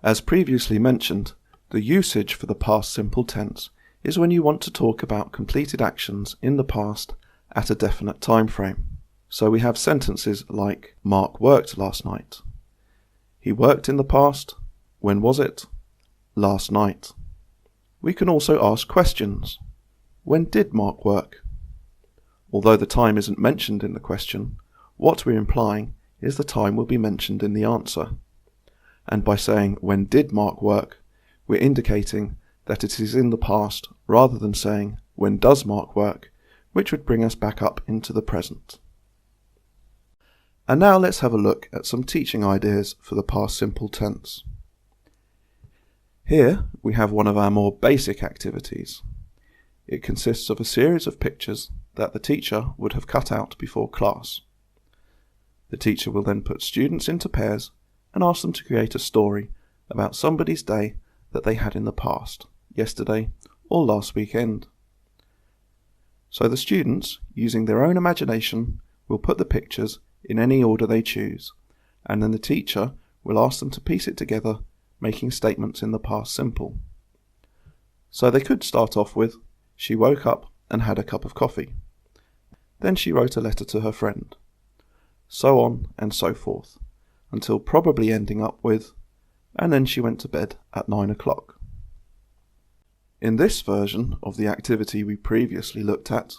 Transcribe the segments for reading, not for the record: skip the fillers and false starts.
As previously mentioned, the usage for the past simple tense is when you want to talk about completed actions in the past at a definite time frame. So we have sentences like Mark worked last night. He worked in the past. When was it? Last night. We can also ask questions. When did Mark work? Although the time isn't mentioned in the question, what we're implying is the time will be mentioned in the answer. And by saying when did Mark work, we're indicating that it is in the past rather than saying when does Mark work, which would bring us back up into the present. And now let's have a look at some teaching ideas for the past simple tense. Here we have one of our more basic activities. It consists of a series of pictures that the teacher would have cut out before class. The teacher will then put students into pairs and ask them to create a story about somebody's day that they had in the past, yesterday or last weekend. So the students, using their own imagination, will put the pictures in any order they choose, and then the teacher will ask them to piece it together, making statements in the past simple. So they could start off with, she woke up and had a cup of coffee. Then she wrote a letter to her friend. So on and so forth, until probably ending up with, and then she went to bed at 9 o'clock. In this version of the activity we previously looked at,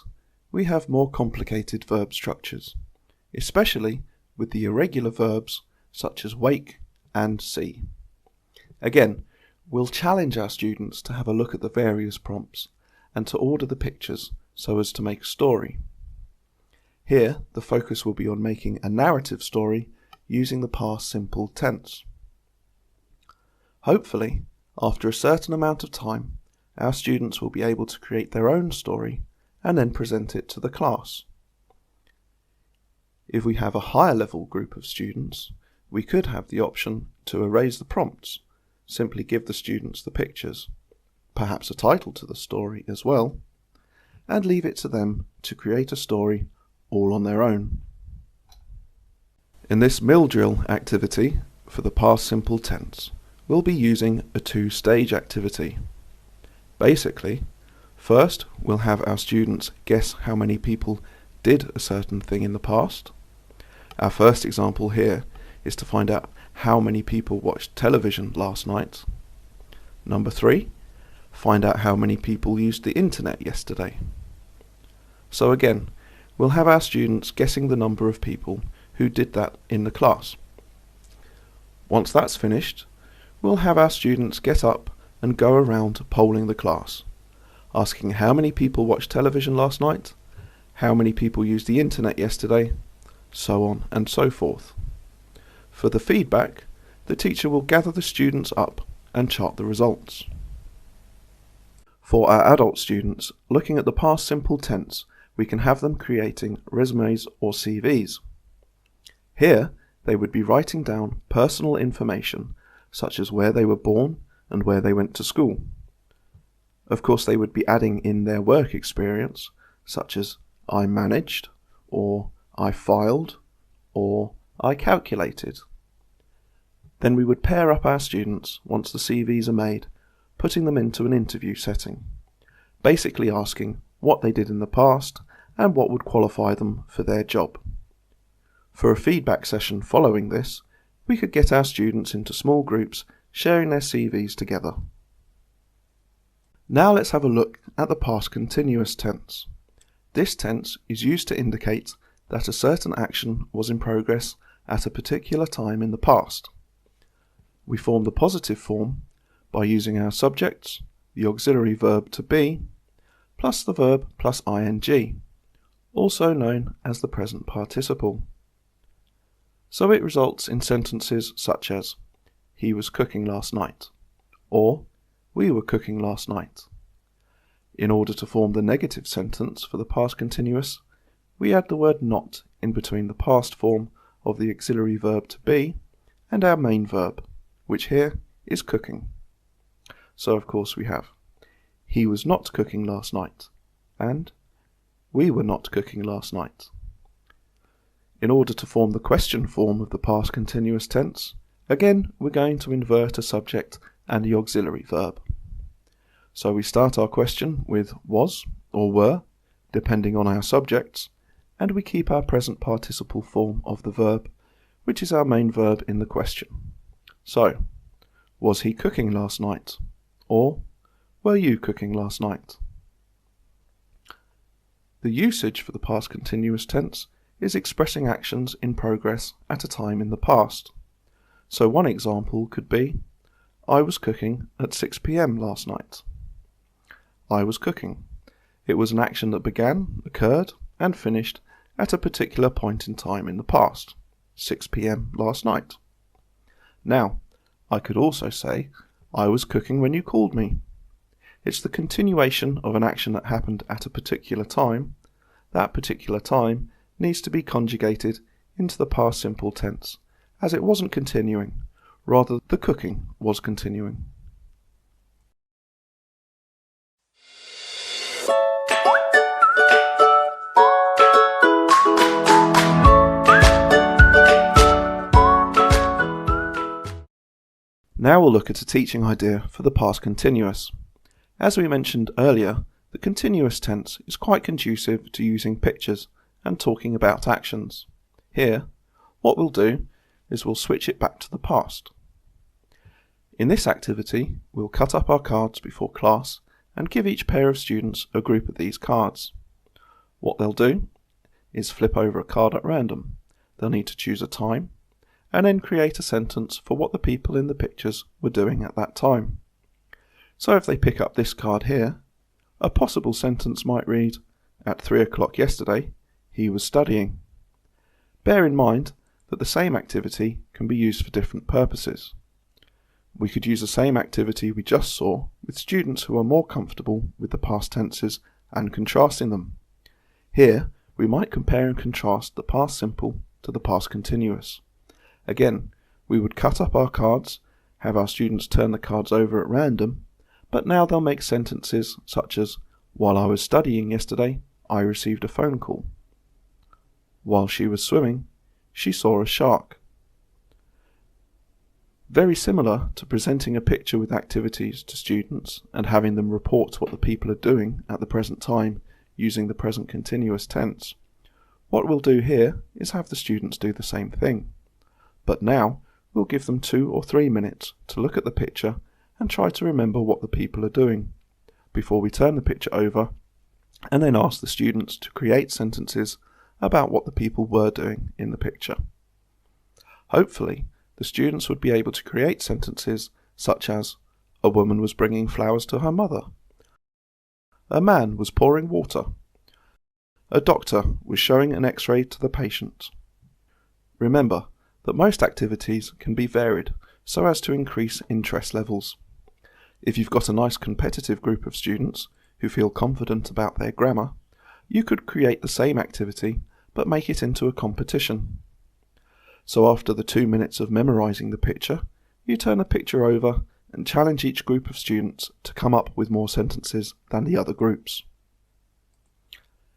we have more complicated verb structures, especially with the irregular verbs such as wake and see. Again, we'll challenge our students to have a look at the various prompts and to order the pictures so as to make a story. Here, the focus will be on making a narrative story using the past simple tense. Hopefully, after a certain amount of time, our students will be able to create their own story and then present it to the class. If we have a higher level group of students, we could have the option to erase the prompts, simply give the students the pictures, perhaps a title to the story as well, and leave it to them to create a story all on their own. In this mill drill activity for the past simple tense, we'll be using a two-stage activity. Basically, first we'll have our students guess how many people did a certain thing in the past. Our first example here is to find out how many people watched television last night. Number 3, find out how many people used the internet yesterday. So again, we'll have our students guessing the number of people who did that in the class. Once that's finished, we'll have our students get up and go around polling the class, asking how many people watched television last night, how many people used the internet yesterday, so on and so forth. For the feedback, the teacher will gather the students up and chart the results. For our adult students, looking at the past simple tense, we can have them creating resumes or CVs. Here, they would be writing down personal information, such as where they were born and where they went to school. Of course, they would be adding in their work experience, such as I managed, or I filed, or I calculated. Then we would pair up our students once the CVs are made, putting them into an interview setting, basically asking what they did in the past and what would qualify them for their job. For a feedback session following this, we could get our students into small groups sharing their CVs together. Now let's have a look at the past continuous tense. This tense is used to indicate that a certain action was in progress at a particular time in the past. We form the positive form by using our subjects, the auxiliary verb to be, plus the verb plus ing, also known as the present participle. So it results in sentences such as, he was cooking last night, or we were cooking last night. In order to form the negative sentence for the past continuous, we add the word not in between the past form of the auxiliary verb to be and our main verb, which here is cooking. So of course we have, he was not cooking last night, and we were not cooking last night. In order to form the question form of the past continuous tense, Again, we're going to invert a subject and the auxiliary verb. So we start our question with was or were, depending on our subjects, and we keep our present participle form of the verb, which is our main verb in the question. So, was he cooking last night? Or, were you cooking last night? The usage for the past continuous tense is expressing actions in progress at a time in the past. So one example could be, I was cooking at 6 p.m. last night. I was cooking. It was an action that began, occurred, and finished at a particular point in time in the past, 6 p.m. last night. Now, I could also say, I was cooking when you called me. It's the continuation of an action that happened at a particular time. That particular time needs to be conjugated into the past simple tense, as it wasn't continuing, rather the cooking was continuing. Now we'll look at a teaching idea for the past continuous. As we mentioned earlier, the continuous tense is quite conducive to using pictures and talking about actions. Here, what we'll do is we'll switch it back to the past. In this activity, we'll cut up our cards before class and give each pair of students a group of these cards. What they'll do is flip over a card at random. They'll need to choose a time and then create a sentence for what the people in the pictures were doing at that time. So if they pick up this card here, a possible sentence might read, at 3 o'clock yesterday, he was studying. Bear in mind that the same activity can be used for different purposes. We could use the same activity we just saw with students who are more comfortable with the past tenses and contrasting them. Here, we might compare and contrast the past simple to the past continuous. Again, we would cut up our cards, have our students turn the cards over at random, but now they'll make sentences such as, while I was studying yesterday, I received a phone call. While she was swimming, she saw a shark. Very similar to presenting a picture with activities to students and having them report what the people are doing at the present time using the present continuous tense. What we'll do here is have the students do the same thing. But now we'll give them 2 or 3 minutes to look at the picture and try to remember what the people are doing, before we turn the picture over and then ask the students to create sentences about what the people were doing in the picture. Hopefully, the students would be able to create sentences such as, a woman was bringing flowers to her mother. A man was pouring water. A doctor was showing an X-ray to the patient. Remember that most activities can be varied so as to increase interest levels. If you've got a nice competitive group of students who feel confident about their grammar, you could create the same activity but make it into a competition. So after the 2 minutes of memorizing the picture, you turn the picture over and challenge each group of students to come up with more sentences than the other groups.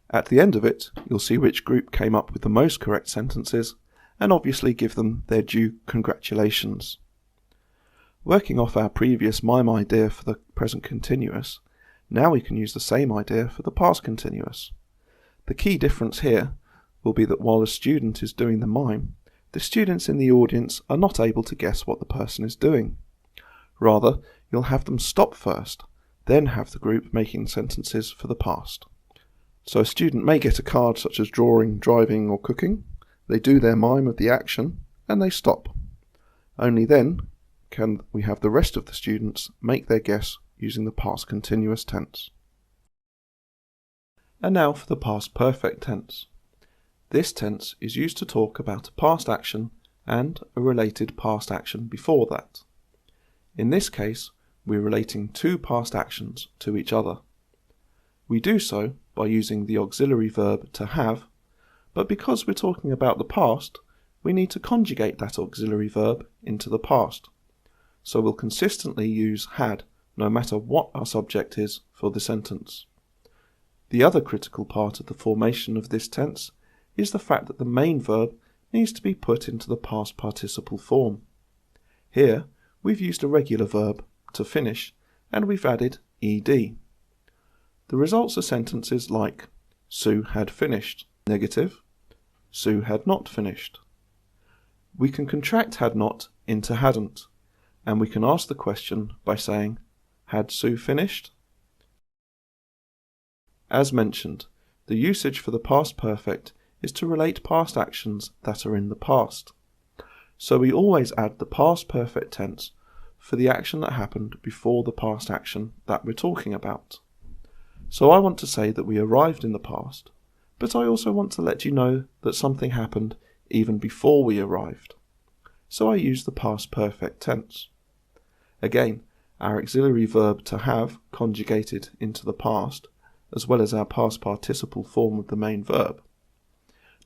At the end of it, you'll see which group came up with the most correct sentences and obviously give them their due congratulations. Working off our previous mime idea for the present continuous, now we can use the same idea for the past continuous. The key difference here will be that while the student is doing the mime, the students in the audience are not able to guess what the person is doing. Rather, you'll have them stop first, then have the group making sentences for the past. So a student may get a card such as drawing, driving, or cooking. They do their mime of the action, and they stop. Only then can we have the rest of the students make their guess using the past continuous tense. And now for the past perfect tense. This tense is used to talk about a past action and a related past action before that. In this case, we're relating 2 past actions to each other. We do so by using the auxiliary verb to have, but because we're talking about the past, we need to conjugate that auxiliary verb into the past. So we'll consistently use had no matter what our subject is for the sentence. The other critical part of the formation of this tense is the fact that the main verb needs to be put into the past participle form. Here, we've used a regular verb, to finish, and we've added ed. The results are sentences like, Sue had finished. Negative, Sue had not finished. We can contract had not into hadn't, and we can ask the question by saying, had Sue finished? As mentioned, the usage for the past perfect is to relate past actions that are in the past. So we always add the past perfect tense for the action that happened before the past action that we're talking about. So I want to say that we arrived in the past, but I also want to let you know that something happened even before we arrived. So I use the past perfect tense. Again, our auxiliary verb to have conjugated into the past, as well as our past participle form of the main verb.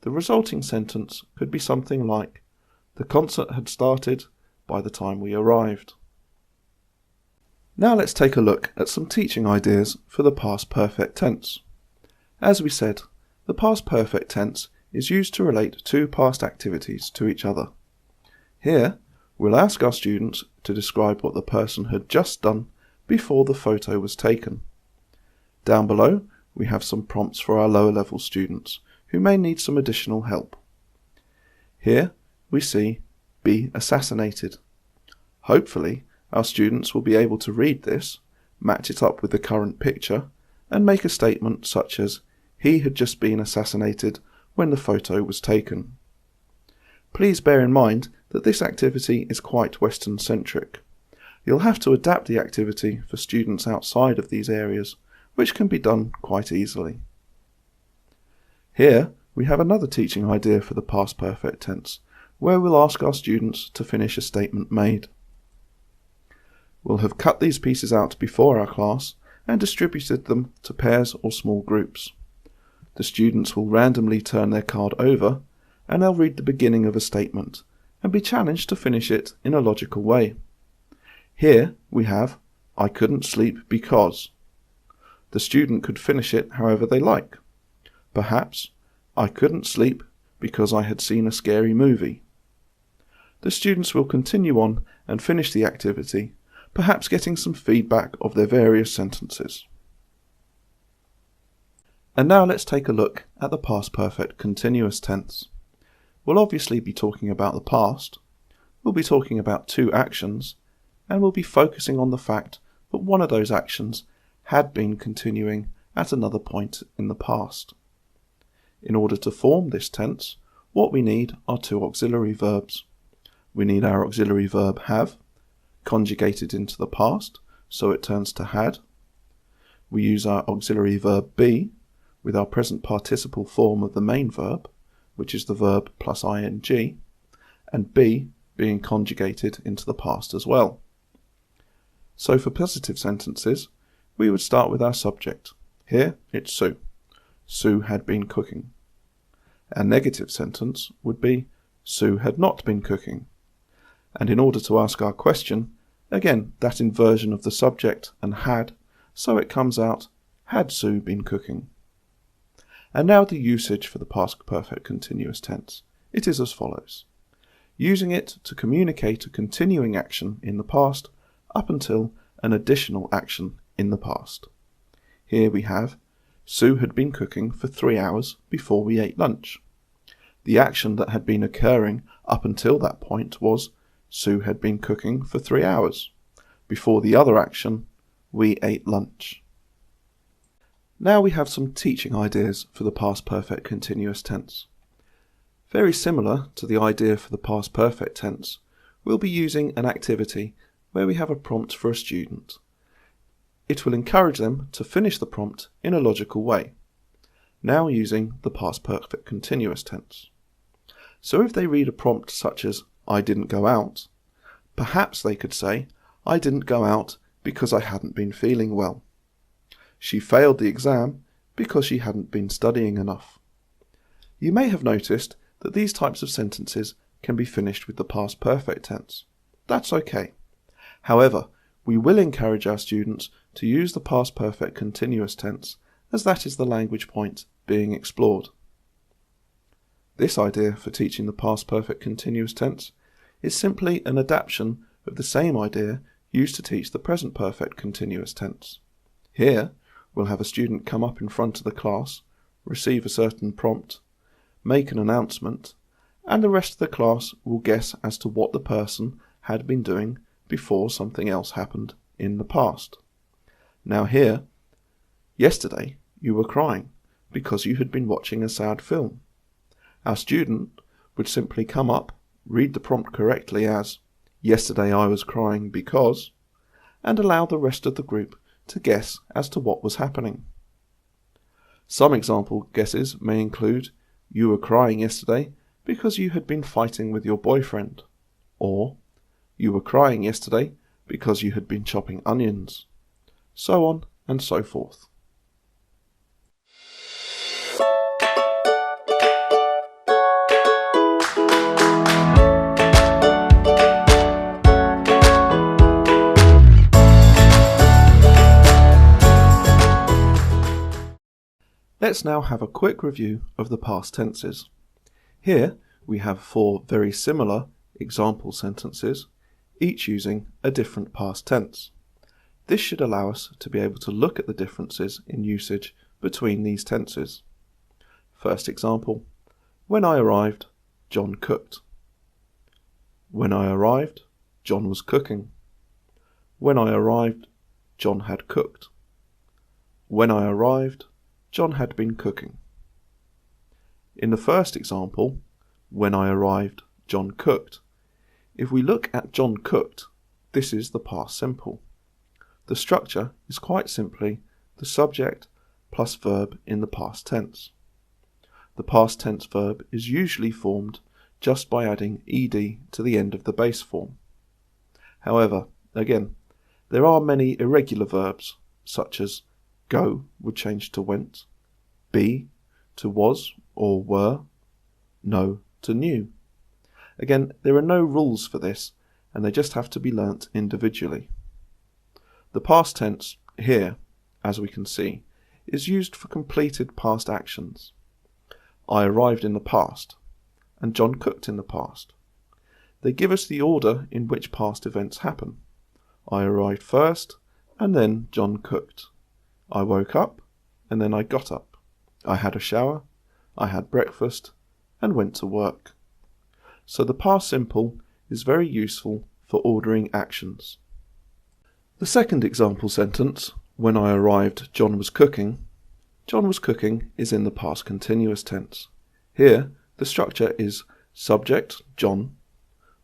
The resulting sentence could be something like, the concert had started by the time we arrived. Now let's take a look at some teaching ideas for the past perfect tense. As we said, the past perfect tense is used to relate two past activities to each other. Here, we'll ask our students to describe what the person had just done before the photo was taken. Down below, we have some prompts for our lower level students who may need some additional help. Here, we see be assassinated. Hopefully, our students will be able to read this, match it up with the current picture, and make a statement such as, he had just been assassinated when the photo was taken. Please bear in mind that this activity is quite Western-centric. You'll have to adapt the activity for students outside of these areas, which can be done quite easily. Here, we have another teaching idea for the past perfect tense, where we'll ask our students to finish a statement made. We'll have cut these pieces out before our class and distributed them to pairs or small groups. The students will randomly turn their card over and they'll read the beginning of a statement and be challenged to finish it in a logical way. Here we have, I couldn't sleep because. The student could finish it however they like. Perhaps, I couldn't sleep because I had seen a scary movie. The students will continue on and finish the activity, perhaps getting some feedback of their various sentences. And now let's take a look at the past perfect continuous tense. We'll obviously be talking about the past, we'll be talking about two actions, and we'll be focusing on the fact that one of those actions had been continuing at another point in the past. In order to form this tense, what we need are two auxiliary verbs. We need our auxiliary verb have, conjugated into the past, so it turns to had. We use our auxiliary verb be, with our present participle form of the main verb, which is the verb plus ing, and be being conjugated into the past as well. So for positive sentences, we would start with our subject. Here it's Sue. Sue had been cooking. Our negative sentence would be Sue had not been cooking. And in order to ask our question, again, that inversion of the subject and had, so it comes out, had Sue been cooking? And now the usage for the past perfect continuous tense. It is as follows. Using it to communicate a continuing action in the past up until an additional action in the past. Here we have, Sue had been cooking for 3 hours before we ate lunch. The action that had been occurring up until that point was, Sue had been cooking for 3 hours. Before the other action, we ate lunch. Now we have some teaching ideas for the past perfect continuous tense. Very similar to the idea for the past perfect tense, we'll be using an activity where we have a prompt for a student. It will encourage them to finish the prompt in a logical way, now using the past perfect continuous tense. So if they read a prompt such as, I didn't go out, perhaps they could say, I didn't go out because I hadn't been feeling well. She failed the exam because she hadn't been studying enough. You may have noticed that these types of sentences can be finished with the past perfect tense. That's okay. However, we will encourage our students to use the past perfect continuous tense, as that is the language point being explored. This idea for teaching the past perfect continuous tense is simply an adaptation of the same idea used to teach the present perfect continuous tense. Here, we'll have a student come up in front of the class, receive a certain prompt, make an announcement, and the rest of the class will guess as to what the person had been doing before something else happened in the past. Now here, yesterday you were crying because you had been watching a sad film. Our student would simply come up, read the prompt correctly as, "Yesterday I was crying because," and allow the rest of the group to guess as to what was happening. Some example guesses may include, "You were crying yesterday because you had been fighting with your boyfriend," or "You were crying yesterday because you had been chopping onions," so on and so forth. Let's now have a quick review of the past tenses. Here we have 4 very similar example sentences, each using a different past tense. This should allow us to be able to look at the differences in usage between these tenses. First example, when I arrived, John cooked. When I arrived, John was cooking. When I arrived, John had cooked. When I arrived, John had been cooking. In the first example, when I arrived, John cooked. If we look at John cooked, this is the past simple. The structure is quite simply the subject plus verb in the past tense. The past tense verb is usually formed just by adding ed to the end of the base form. However, again, there are many irregular verbs, such as go would change to went, be to was or were, know to knew. Again, there are no rules for this, and they just have to be learnt individually. The past tense here, as we can see, is used for completed past actions. I arrived in the past, and John cooked in the past. They give us the order in which past events happen. I arrived first, and then John cooked. I woke up, and then I got up. I had a shower, I had breakfast, and went to work. So the past simple is very useful for ordering actions. The second example sentence, when I arrived, John was cooking. John was cooking is in the past continuous tense. Here, the structure is subject, John,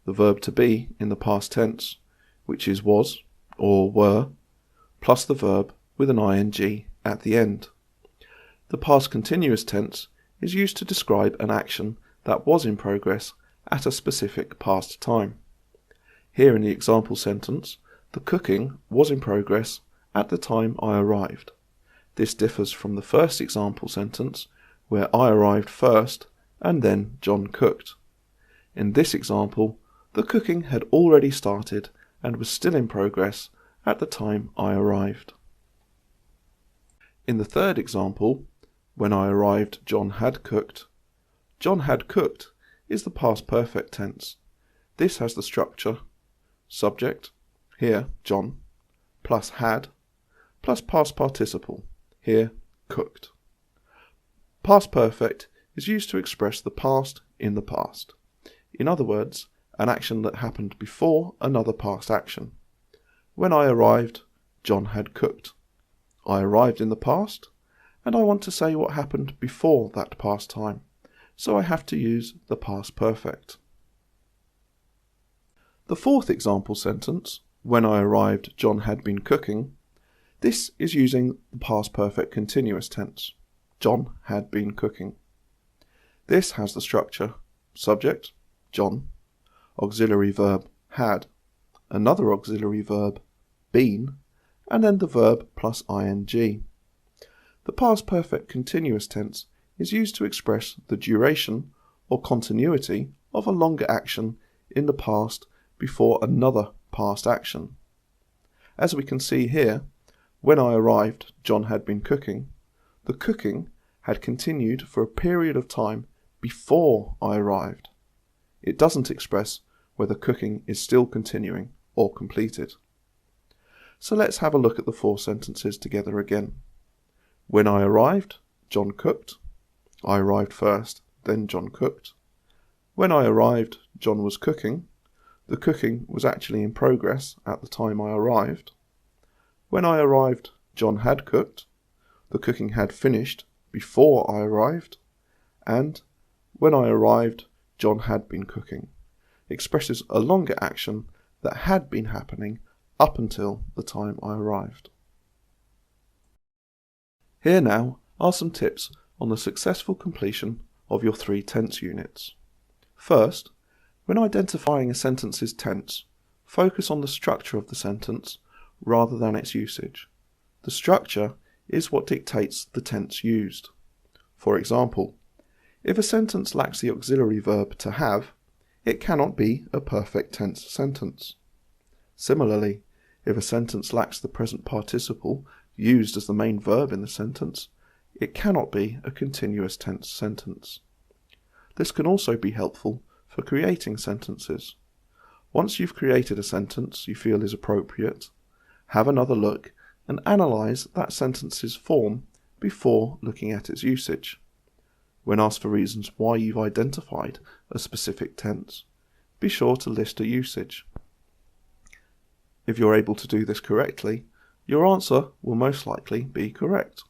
the verb to be in the past tense, which is was or were, plus the verb with an ing at the end. The past continuous tense is used to describe an action that was in progress at a specific past time. Here in the example sentence, the cooking was in progress at the time I arrived. This differs from the first example sentence, where I arrived first and then John cooked. In this example, the cooking had already started and was still in progress at the time I arrived. In the third example, when I arrived, John had cooked. John had cooked is the past perfect tense. This has the structure subject, here John, plus had, plus past participle, here cooked. Past perfect is used to express the past in the past. In other words, an action that happened before another past action. When I arrived, John had cooked. I arrived in the past, and I want to say what happened before that past time, so I have to use the past perfect. The fourth example sentence, when I arrived, John had been cooking, this is using the past perfect continuous tense. John had been cooking. This has the structure subject, John, auxiliary verb had, another auxiliary verb, been, and then the verb plus ing. The past perfect continuous tense is used to express the duration or continuity of a longer action in the past before another past action. As we can see here, when I arrived, John had been cooking. The cooking had continued for a period of time before I arrived. It doesn't express whether cooking is still continuing or completed. So let's have a look at the 4 sentences together again. When I arrived, John cooked. I arrived first, then John cooked. When I arrived, John was cooking. The cooking was actually in progress at the time I arrived. When I arrived, John had cooked. The cooking had finished before I arrived. And when I arrived, John had been cooking expresses a longer action that had been happening up until the time I arrived. Here now are some tips on the successful completion of your 3 tense units. First, when identifying a sentence's tense, focus on the structure of the sentence rather than its usage. The structure is what dictates the tense used. For example, if a sentence lacks the auxiliary verb to have, it cannot be a perfect tense sentence. Similarly, if a sentence lacks the present participle used as the main verb in the sentence, it cannot be a continuous tense sentence. This can also be helpful for creating sentences. Once you've created a sentence you feel is appropriate, have another look and analyse that sentence's form before looking at its usage. When asked for reasons why you've identified a specific tense, be sure to list a usage. If you're able to do this correctly, your answer will most likely be correct.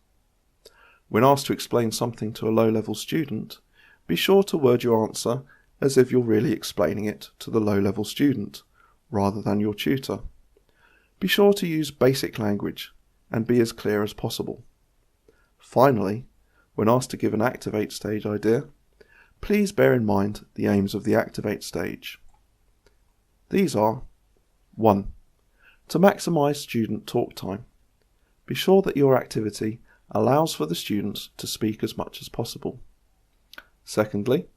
When asked to explain something to a low-level student, be sure to word your answer as if you're really explaining it to the low-level student, rather than your tutor. Be sure to use basic language and be as clear as possible. Finally, when asked to give an activate stage idea, please bear in mind the aims of the activate stage. These are 1. To maximise student talk time. Be sure that your activity allows for the students to speak as much as possible. Secondly,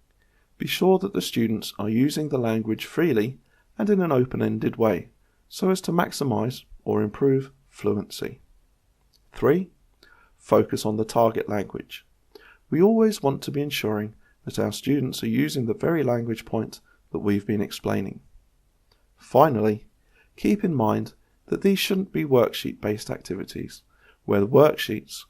be sure that the students are using the language freely and in an open-ended way, so as to maximise or improve fluency. 3. Focus on the target language. We always want to be ensuring that our students are using the very language point that we've been explaining. Finally, keep in mind that these shouldn't be worksheet-based activities, where the worksheets